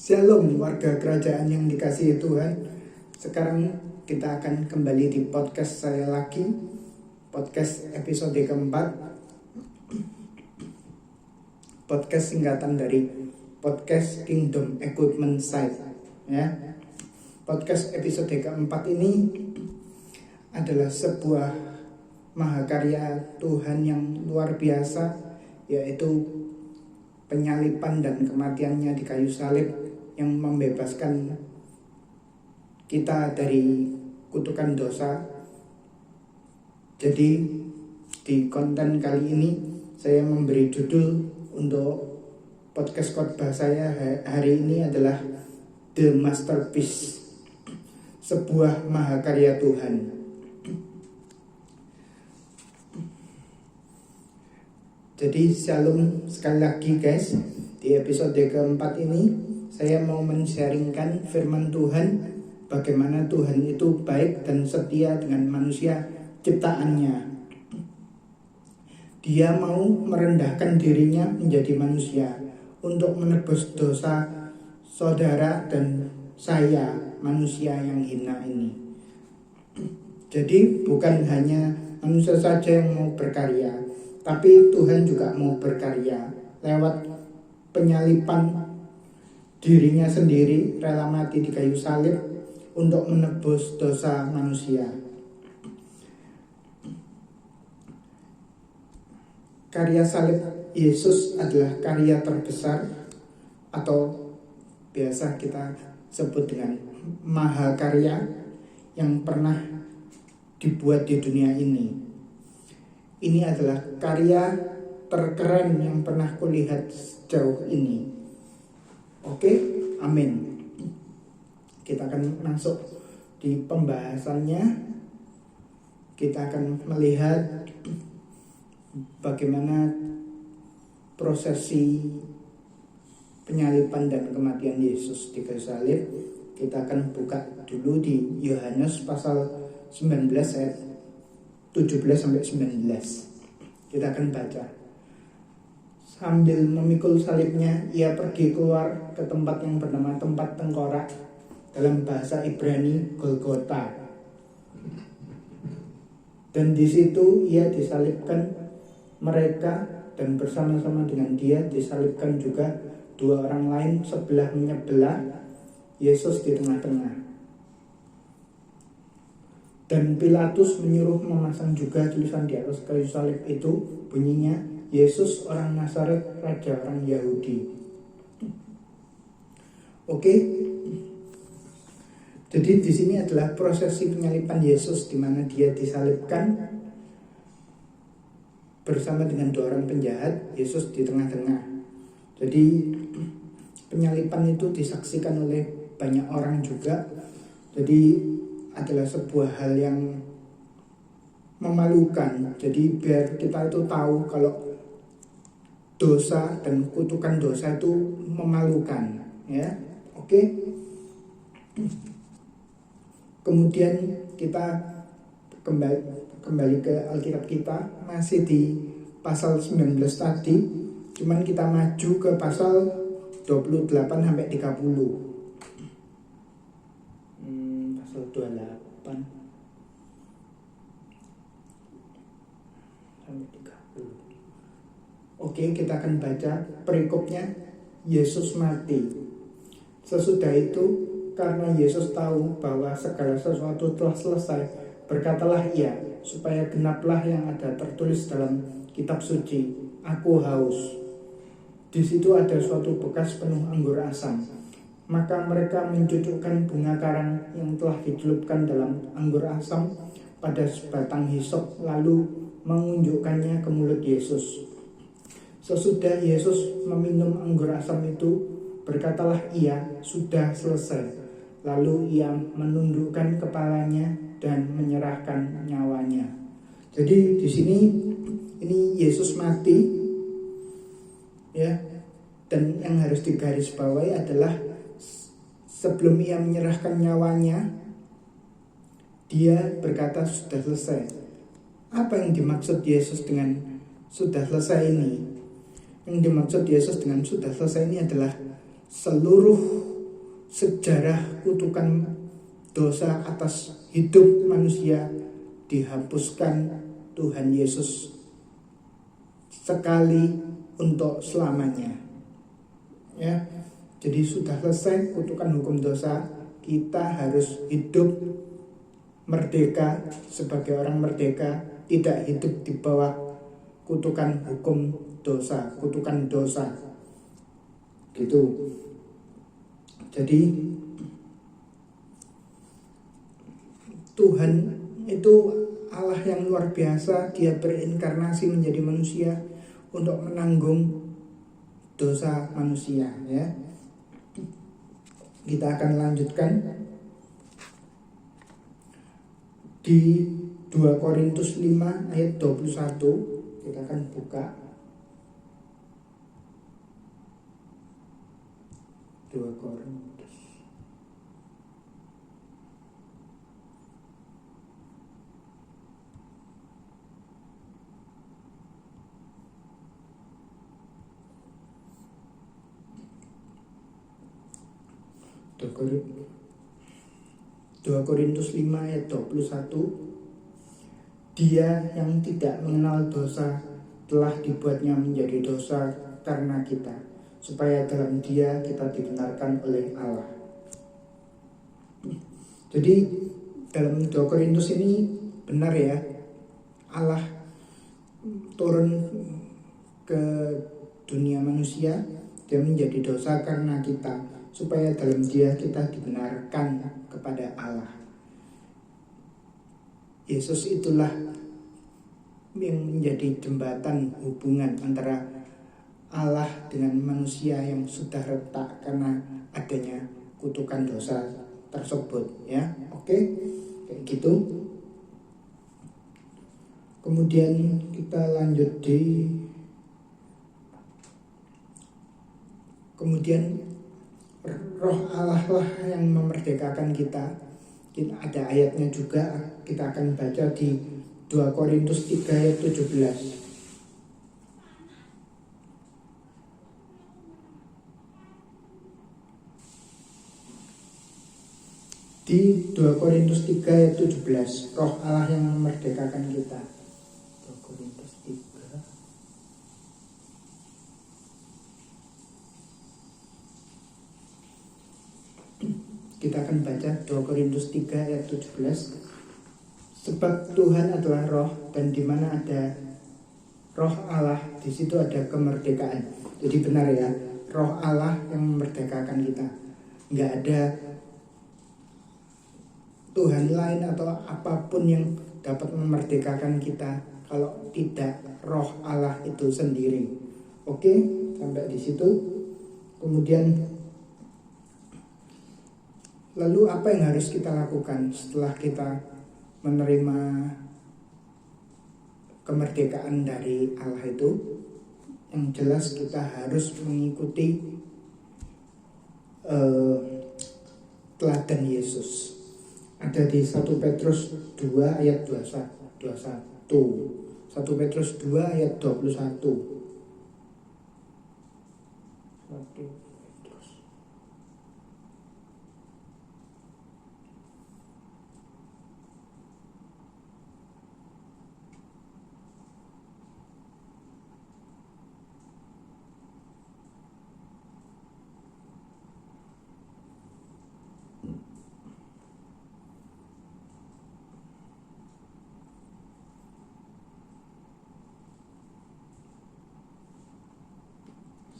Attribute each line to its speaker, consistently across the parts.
Speaker 1: Shalom warga kerajaan yang dikasihi Tuhan. Sekarang kita akan kembali di podcast saya lagi, podcast episode keempat. Podcast singkatan dari podcast Kingdom Equipment Site, ya. Podcast episode keempat ini adalah sebuah mahakarya Tuhan yang luar biasa, yaitu penyaliban dan kematiannya di kayu salib yang membebaskan kita dari kutukan dosa. Jadi di konten kali ini saya memberi judul untuk podcast khotbah saya hari ini adalah The Masterpiece, sebuah mahakarya Tuhan. Jadi shalom sekali lagi guys. Di episode keempat ini saya mau men-sharingkan firman Tuhan, bagaimana Tuhan itu baik dan setia dengan manusia ciptaannya. Dia mau merendahkan dirinya menjadi manusia untuk menebus dosa saudara dan saya, manusia yang hina ini. Jadi bukan hanya manusia saja yang mau berkarya, tapi Tuhan juga mau berkarya lewat penyaliban dirinya sendiri, rela mati di kayu salib untuk menebus dosa manusia. Karya salib Yesus adalah karya terbesar, atau biasa kita sebut dengan mahakarya yang pernah dibuat di dunia ini. Ini adalah karya terkeren yang pernah kulihat sejauh ini. Oke, amin. Kita akan masuk di pembahasannya. Kita akan melihat bagaimana prosesi penyaliban dan kematian Yesus di kayu salib. Kita akan buka dulu di Yohanes pasal 19 ayat 17-19. Kita akan baca. Sambil memikul salibnya, ia pergi keluar ke tempat yang bernama tempat tengkorak, dalam bahasa Ibrani Golgota. Dan di situ ia disalibkan mereka, dan bersama-sama dengan dia disalibkan juga dua orang lain sebelah menyebelah, Yesus di tengah-tengah. Dan Pilatus menyuruh memasang juga tulisan di atas kayu salib itu, bunyinya, Yesus orang Nazaret, raja orang Yahudi. Oke. Jadi di sini adalah prosesi penyaliban Yesus, di mana dia disalibkan bersama dengan dua orang penjahat, Yesus di tengah-tengah. Jadi penyaliban itu disaksikan oleh banyak orang juga. Jadi adalah sebuah hal yang memalukan. Jadi biar kita itu tahu kalau dosa dan kutukan dosa itu memalukan, ya. Oke. Kemudian kita kembali ke Alkitab kita, masih di pasal 19 tadi, cuman kita maju ke pasal 28 sampai 30. Pasal 28 sampai 30. Oke, kita akan baca perikopnya. Yesus mati. Sesudah itu, karena Yesus tahu bahwa segala sesuatu telah selesai, berkatalah ia, supaya genaplah yang ada tertulis dalam kitab suci, aku haus. Di situ ada suatu bekas penuh anggur asam. Maka mereka mencucukkan bunga karang yang telah dicelupkan dalam anggur asam pada sebatang hisop, lalu mengunjukkannya ke mulut Yesus. Sesudah Yesus meminum anggur asam itu, berkatalah ia, sudah selesai. Lalu ia menundukkan kepalanya dan menyerahkan nyawanya. Jadi di sini ini Yesus mati, ya. Dan yang harus digarisbawahi adalah sebelum ia menyerahkan nyawanya, dia berkata sudah selesai. Apa yang dimaksud Yesus dengan sudah selesai ini? Yang dimaksud Yesus dengan sudah selesai ini adalah seluruh sejarah kutukan dosa atas hidup manusia dihapuskan Tuhan Yesus sekali untuk selamanya. Ya, jadi sudah selesai kutukan hukum dosa. Kita harus hidup merdeka sebagai orang merdeka, tidak hidup di bawah kutukan hukum dosa, kutukan dosa. Gitu. Jadi Tuhan itu Allah yang luar biasa. Dia berinkarnasi menjadi manusia untuk menanggung dosa manusia, ya. Kita akan lanjutkan di 2 Korintus 5 ayat 21. Kita akan buka 2 Korintus. Dua Korintus 5 ayat 21. Dia yang tidak mengenal dosa telah dibuatnya menjadi dosa karena kita, supaya dalam Dia kita dibenarkan oleh Allah. Jadi dalam 2 Korintus ini benar ya, Allah turun ke dunia manusia, Dia menjadi dosa karena kita, supaya dalam Dia kita dibenarkan kepada Allah. Yesus itulah yang menjadi jembatan hubungan antara Allah dengan manusia yang sudah retak karena adanya kutukan dosa tersebut, ya. Oke, kayak gitu. Kemudian kita lanjut di kemudian Roh Allah lah yang memerdekakan kita. Ada ayatnya juga, kita akan baca di 2 Korintus 3 ayat 17. Di 2 Korintus 3 ayat 17, Roh Allah yang memerdekakan kita. 2 Korintus 3. Kita akan baca 2 Korintus 3 ayat 17. Sebab Tuhan adalah roh, dan di mana ada Roh Allah, di situ ada kemerdekaan. Jadi benar ya, Roh Allah yang memerdekakan kita. Enggak ada Tuhan lain atau apapun yang dapat memerdekakan kita kalau tidak Roh Allah itu sendiri. Oke, sampai di situ. Kemudian lalu apa yang harus kita lakukan setelah kita menerima kemerdekaan dari Allah itu? Yang jelas kita harus mengikuti teladan Yesus. Ada di 1 Petrus 2 ayat 21. 1 Petrus 2 ayat 21.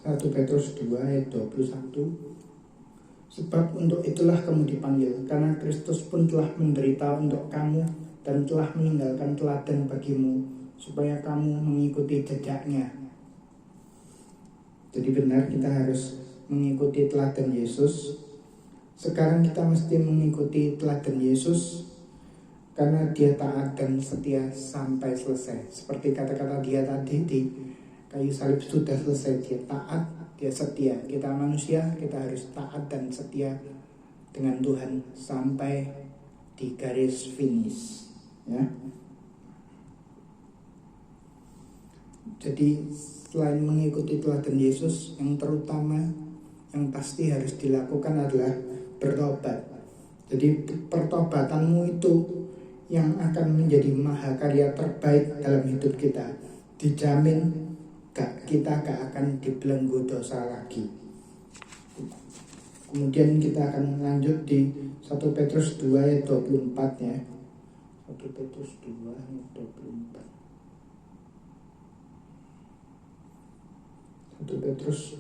Speaker 1: 1 Petrus 2 ayat 21. Sebab untuk itulah kamu dipanggil, karena Kristus pun telah menderita untuk kamu dan telah meninggalkan teladan bagimu, supaya kamu mengikuti jejaknya. Jadi benar, kita harus mengikuti teladan Yesus. Sekarang kita mesti mengikuti teladan Yesus karena Dia taat dan setia sampai selesai. Seperti kata-kata Dia tadi di kayu salib, sudah selesai. Dia taat, Dia setia. Kita manusia, kita harus taat dan setia dengan Tuhan sampai di garis finish, ya. Jadi selain mengikuti teladan Yesus, yang terutama yang pasti harus dilakukan adalah bertobat. Jadi pertobatanmu itu yang akan menjadi mahakarya terbaik dalam hidup kita. Dijamin kita gak akan dibelenggu dosa lagi. Kemudian kita akan lanjut di 1 Petrus 2 ayat 24 ya. 1 Petrus 2 ayat 24. 1 Petrus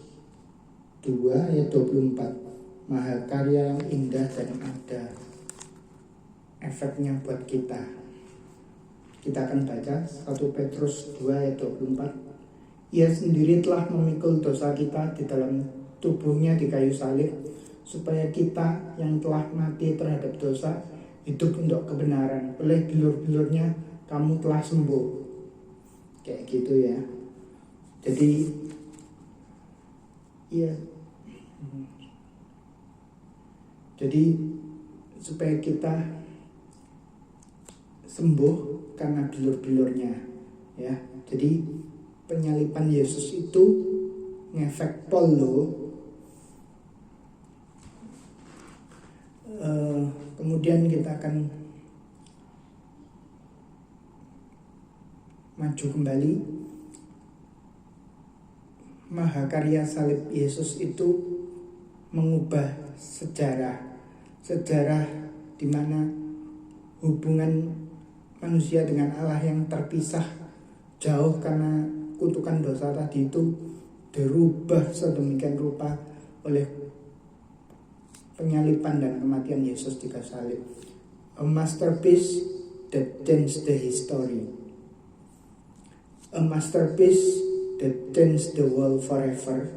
Speaker 1: 2 ayat 24. Mahakarya yang indah dan ada efeknya buat kita. Kita akan baca 1 Petrus 2 ayat 24. Ia sendiri telah memikul dosa kita di dalam tubuhnya di kayu salib, supaya kita yang telah mati terhadap dosa hidup untuk kebenaran. Oleh bilur-bilurnya kamu telah sembuh. Kayak gitu ya. Jadi iya. Jadi supaya kita sembuh karena bilur-bilurnya ya. Jadi penyaliban Yesus itu ngefek pol loh. Kemudian kita akan maju kembali. Mahakarya salib Yesus itu mengubah sejarah di mana hubungan manusia dengan Allah yang terpisah jauh karena kutukan dosa tadi itu dirubah sedemikian rupa oleh penyaliban dan kematian Yesus di kayu salib. A masterpiece that changed the history. A masterpiece that changed the world forever.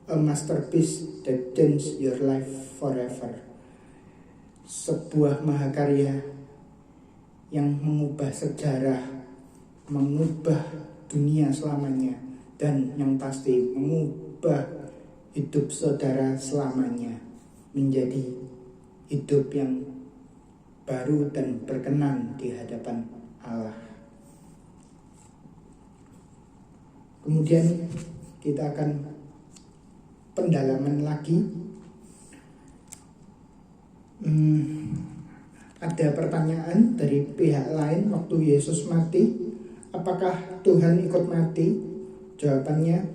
Speaker 1: A masterpiece that changed your life forever. Sebuah mahakarya yang mengubah sejarah, mengubah dunia selamanya, dan yang pasti mengubah hidup saudara selamanya menjadi hidup yang baru dan berkenan di hadapan Allah. Kemudian kita akan pendalaman lagi. Ada pertanyaan dari pihak lain waktu Yesus mati, apakah Tuhan ikut mati? Jawabannya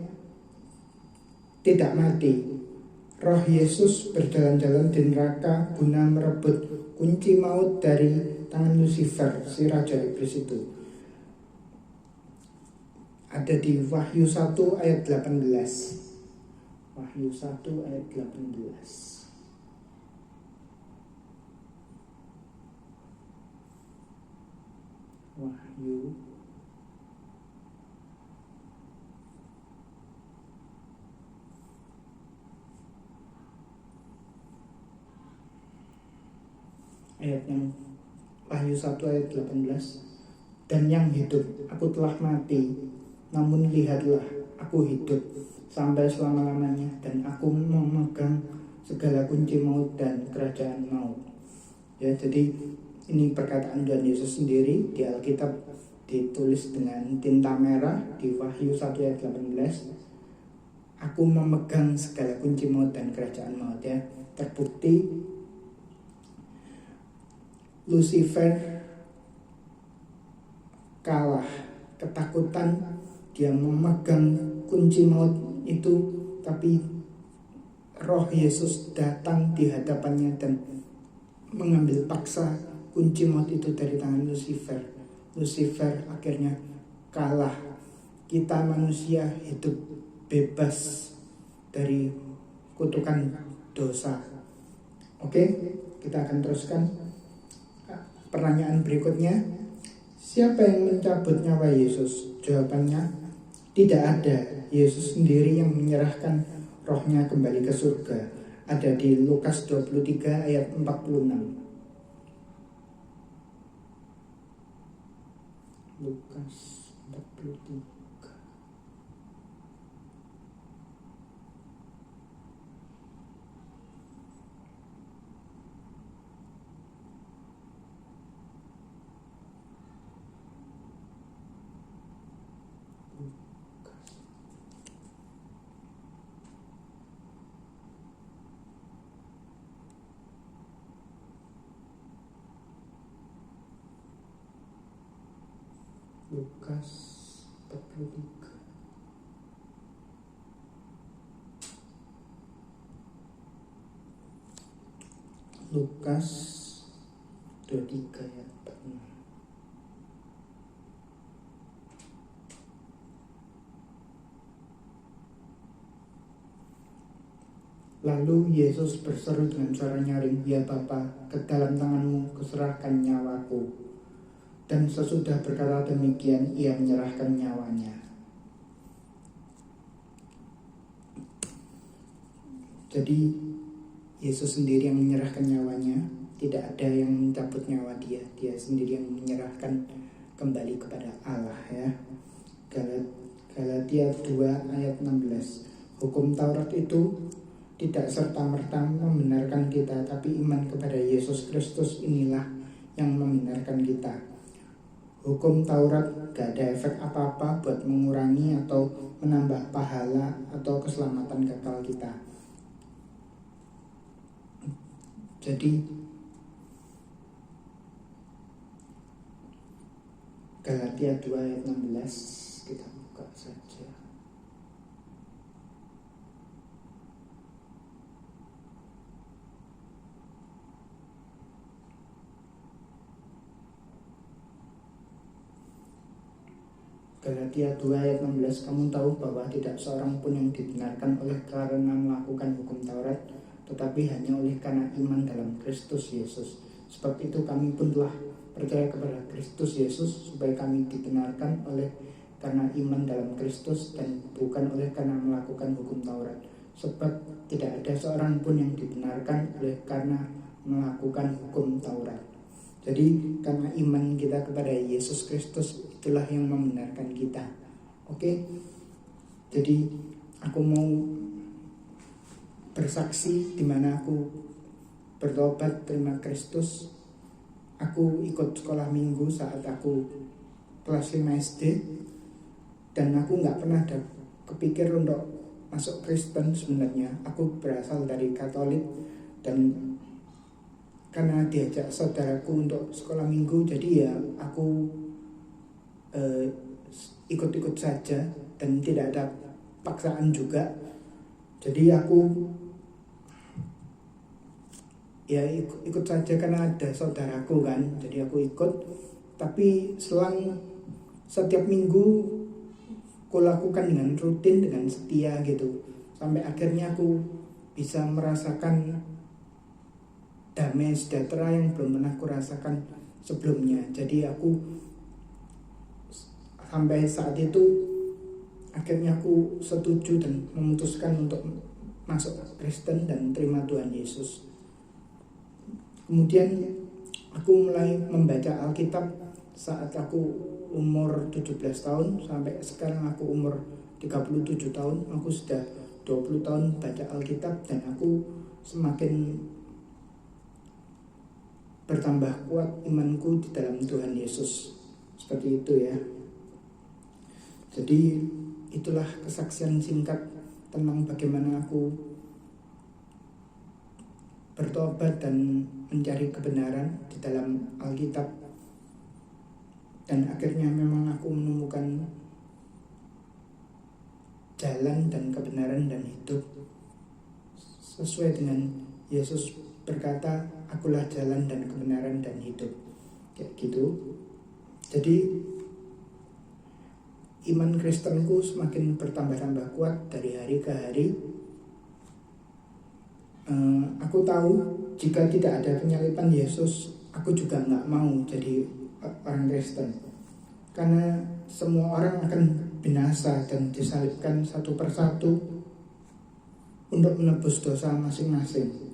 Speaker 1: tidak mati. Roh Yesus berjalan-jalan di neraka guna merebut kunci maut dari tangan Lucifer, si raja iblis itu. Ada di Wahyu 1 ayat 18. Wahyu 1 ayat 18. Wahyu ayat yang Wahyu 1 ayat 18. Dan yang hidup, aku telah mati, namun lihatlah, aku hidup sampai selama-lamanya, dan aku memegang segala kunci maut dan kerajaan maut. Ya, jadi ini perkataan Tuhan Yesus sendiri di Alkitab, ditulis dengan tinta merah di Wahyu 1 ayat 18. Aku memegang segala kunci maut dan kerajaan maut ya. Terbukti Lucifer kalah, ketakutan, dia memegang kunci maut itu, tapi Roh Yesus datang di hadapannya dan mengambil paksa kunci maut itu dari tangan Lucifer. Lucifer akhirnya kalah. Kita manusia hidup bebas dari kutukan dosa. Oke, kita akan teruskan. Pertanyaan berikutnya, siapa yang mencabut nyawa Yesus? Jawabannya, tidak ada. Yesus sendiri yang menyerahkan rohnya kembali ke surga. Ada di Lukas 23 ayat 46. Lukas 23. Lukas 43. Lukas 23 ayat 46. Lalu Yesus berseru dengan suara nyaring, "Ya Bapa, ke dalam tangan-Mu kuserahkan nyawaku." Dan sesudah berkata demikian, ia menyerahkan nyawanya. Jadi Yesus sendiri yang menyerahkan nyawanya, tidak ada yang mencabut nyawa dia. Dia sendiri yang menyerahkan kembali kepada Allah, ya. Galatia 2 ayat 16. Hukum Taurat itu tidak serta-merta membenarkan kita, tapi iman kepada Yesus Kristus inilah yang membenarkan kita. Hukum Taurat gak ada efek apa-apa buat mengurangi atau menambah pahala atau keselamatan kekal kita. Jadi Galatia 2 ayat 16 kita buka saja. Galatia 2 ayat 16, kamu tahu bahwa tidak seorang pun yang dibenarkan oleh karena melakukan hukum Taurat, tetapi hanya oleh karena iman dalam Kristus Yesus. Sebab itu kami pun telah percaya kepada Kristus Yesus, supaya kami dibenarkan oleh karena iman dalam Kristus dan bukan oleh karena melakukan hukum Taurat. Sebab tidak ada seorang pun yang dibenarkan oleh karena melakukan hukum Taurat. Jadi karena iman kita kepada Yesus Kristus, itulah yang membenarkan kita. Oke? Jadi aku mau bersaksi di mana aku bertobat terima Kristus. Aku ikut sekolah minggu saat aku kelas 5 SD, dan aku gak pernah ada kepikir untuk masuk Kristen sebenarnya. Aku berasal dari Katolik, dan karena diajak saudaraku untuk sekolah minggu, jadi ya aku ikut-ikut saja dan tidak ada paksaan juga. Jadi aku ya ikut saja karena ada saudaraku kan, jadi aku ikut. Tapi selang setiap minggu aku lakukan dengan rutin, dengan setia gitu, sampai akhirnya aku bisa merasakan damai sejahtera yang belum pernah aku rasakan sebelumnya. Jadi aku sampai saat itu akhirnya aku setuju dan memutuskan untuk masuk Kristen dan terima Tuhan Yesus. Kemudian aku mulai membaca Alkitab saat aku umur 17 tahun sampai sekarang aku umur 37 tahun. Aku sudah 20 tahun baca Alkitab dan aku semakin bertambah kuat imanku di dalam Tuhan Yesus. Seperti itu ya. Jadi itulah kesaksian singkat tentang bagaimana aku bertobat dan mencari kebenaran di dalam Alkitab. Dan akhirnya memang aku menemukan jalan dan kebenaran dan hidup sesuai dengan Yesus berkata, akulah jalan dan kebenaran dan hidup. Kayak gitu. Jadi iman Kristenku semakin bertambah-tambah kuat dari hari ke hari. Aku tahu jika tidak ada penyaliban Yesus, aku juga gak mau jadi orang Kristen. Karena semua orang akan binasa dan disalibkan satu persatu untuk menebus dosa masing-masing.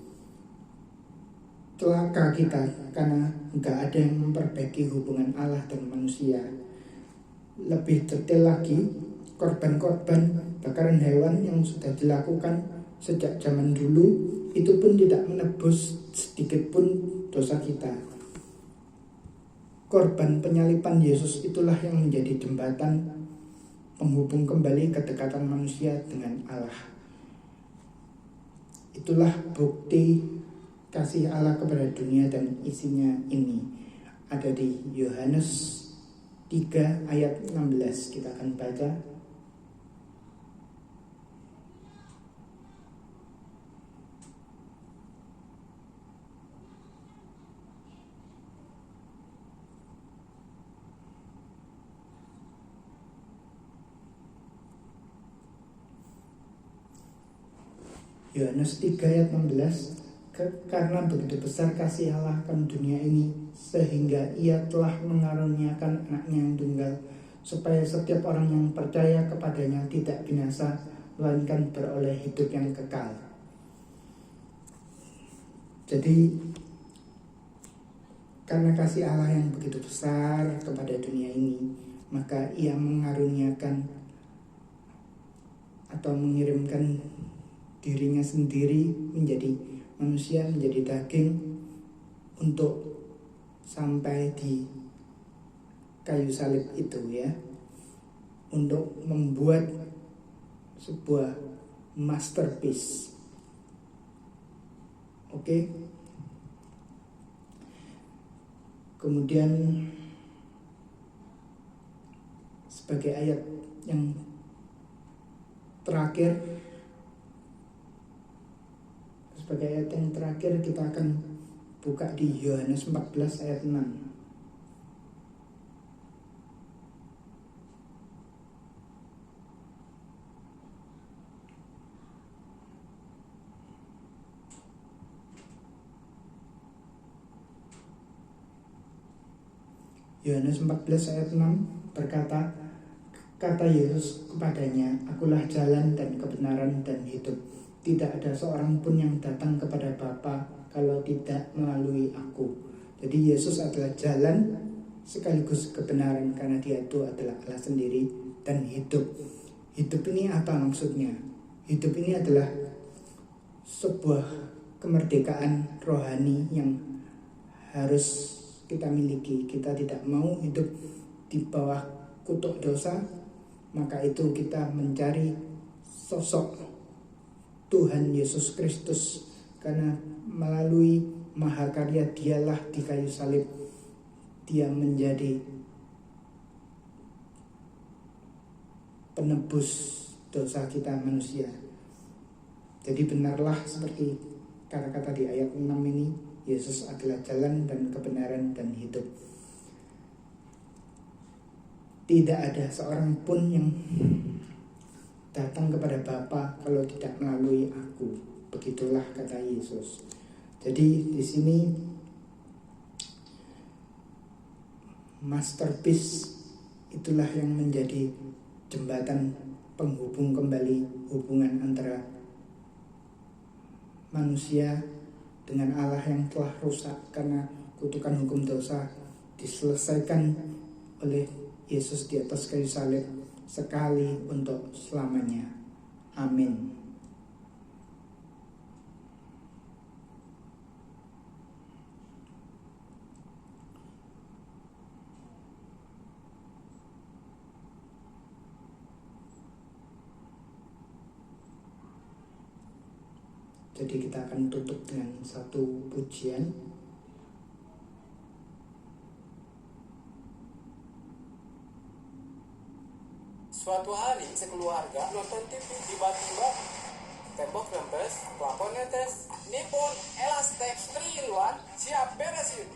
Speaker 1: Celaka kita karena gak ada yang memperbaiki hubungan Allah dan manusia. Lebih detail lagi, korban-korban bakaran hewan yang sudah dilakukan sejak zaman dulu itu pun tidak menebus sedikit pun dosa kita. Korban penyaliban Yesus itulah yang menjadi jembatan penghubung kembali kedekatan manusia dengan Allah. Itulah bukti kasih Allah kepada dunia dan isinya ini. Ada di Yohanes 3 ayat 16 kita akan baca. Yohanes 3 ayat 16, karena begitu besar kasih Allah akan dunia ini, sehingga ia telah mengaruniakan anaknya yang tunggal, supaya setiap orang yang percaya kepadanya tidak binasa, melainkan beroleh hidup yang kekal. Jadi, karena kasih Allah yang begitu besar kepada dunia ini, maka ia mengaruniakan atau mengirimkan dirinya sendiri menjadi manusia, menjadi daging, untuk sampai di kayu salib itu ya, untuk membuat sebuah masterpiece. Oke. Kemudian sebagai ayat yang terakhir, kita akan buka di Yohanes 14 ayat 6. Yohanes 14 ayat 6 berkata, kata Yesus kepadanya, akulah jalan dan kebenaran dan hidup. Tidak ada seorang pun yang datang kepada Bapa kalau tidak melalui aku. Jadi Yesus adalah jalan sekaligus kebenaran, karena dia itu adalah Allah sendiri, dan hidup. Hidup ini apa maksudnya? Hidup ini adalah sebuah kemerdekaan rohani yang harus kita miliki. Kita tidak mau hidup di bawah kutuk dosa, maka itu kita mencari sosok Tuhan Yesus Kristus, karena melalui mahakarya dialah di kayu salib, dia menjadi penebus dosa kita manusia. Jadi benarlah seperti kata-kata di ayat 6 ini, Yesus adalah jalan dan kebenaran dan hidup. Tidak ada seorang pun yang datang kepada Bapa kalau tidak melalui aku. Begitulah kata Yesus. Jadi di sini masterpiece itulah yang menjadi jembatan penghubung kembali hubungan antara manusia dengan Allah yang telah rusak karena kutukan hukum dosa, diselesaikan oleh Yesus di atas kayu salib sekali untuk selamanya. Amin. Jadi kita akan tutup dengan satu pujian.
Speaker 2: Suatu hari sekeluarga nonton TV, tiba-tiba tembok nempes, plafon netes, nipun elastek 3-in-1 siap beres yuk.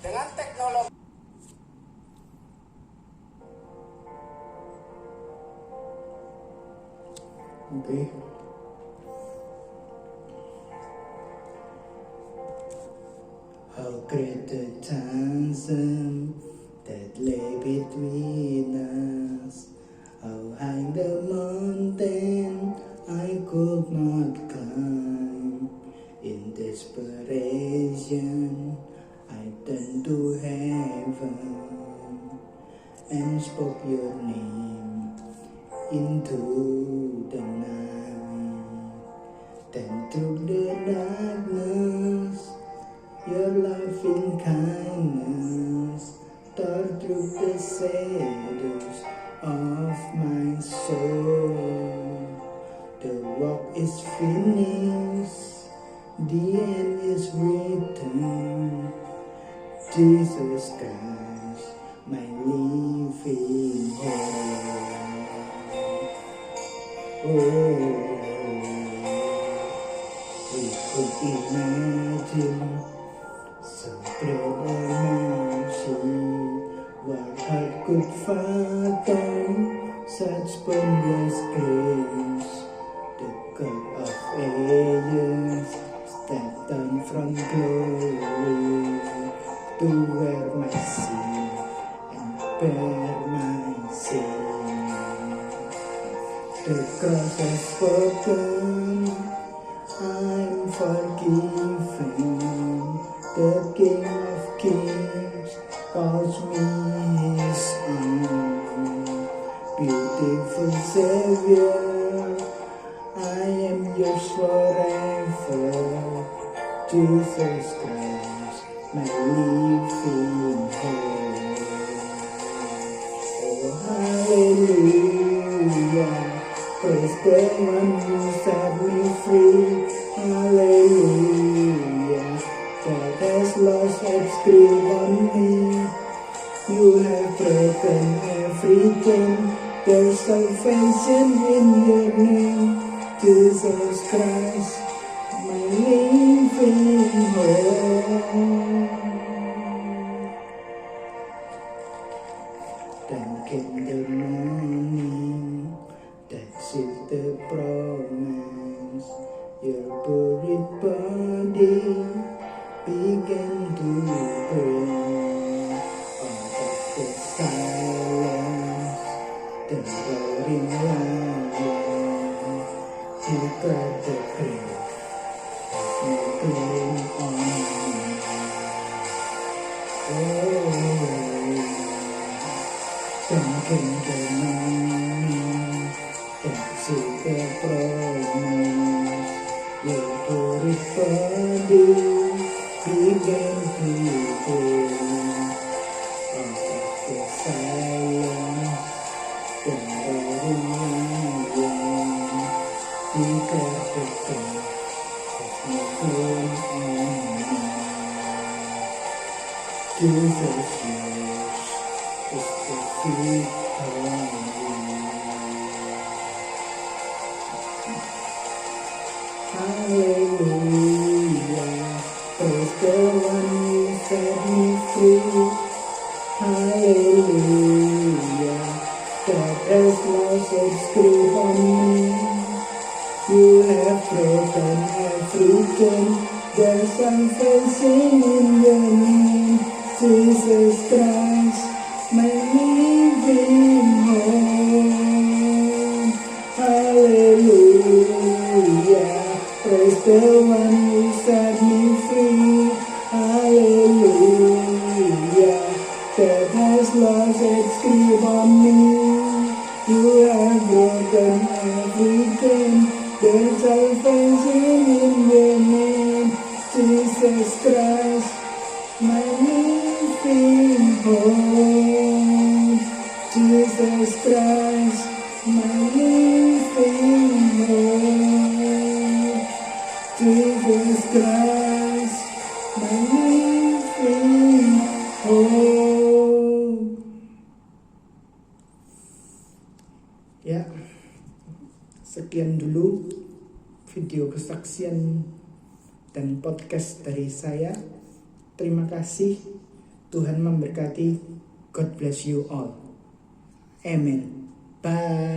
Speaker 2: Dengan teknologi
Speaker 1: Okay. How great the chasm that lay between us. How high the mountain I could not climb. In desperation I turned to heaven and spoke your name into the night. Then through the darkness your loving kindness tore through the shadows of my soul. The work is finished, the end is written. Jesus Christ my living hope. Oh, we could imagine some great mercy, what heart could fathom such boundless grace? The God of ages stepped down from glory to wear my sin and bear my sin. The cross has spoken, I'm forgiven. The King of Kings calls me his own. Beautiful Savior, I am yours forever. Jesus Christ, my living hope. Oh, hallelujah, praise the one who set me free. Hallelujah, that has lost its grip on me. You have broken everything. There's salvation in your name, Jesus Christ, my living hope. Then came the morning that sealed the promise. Your buried body began to burn. Out of the silence, the roaring lion declared the grave has no claim on me. Oh, then came the morning that sealed the promise. Your buried body began to burn. Out of the silence, the roaring lion declared the grave has no claim on me. Jesus, yours is the victory. Hallelujah, praise the one who set me free. Hallelujah, that has lost its grip on me. You have broken everything. There's salvation in your name, Jesus Christ, my living hope. Hallelujah, praise the one who set me free. Hallelujah, that has lost its grip on me. You have broken everything. There's salvation in your name, Jesus Christ, my living hope. Jesus Christ, my living hope. Jesus Christ, my living hope. Ya, sekian dulu video kesaksian dan podcast dari saya. Terima kasih. Tuhan memberkati. God bless you all. Amen. Bye.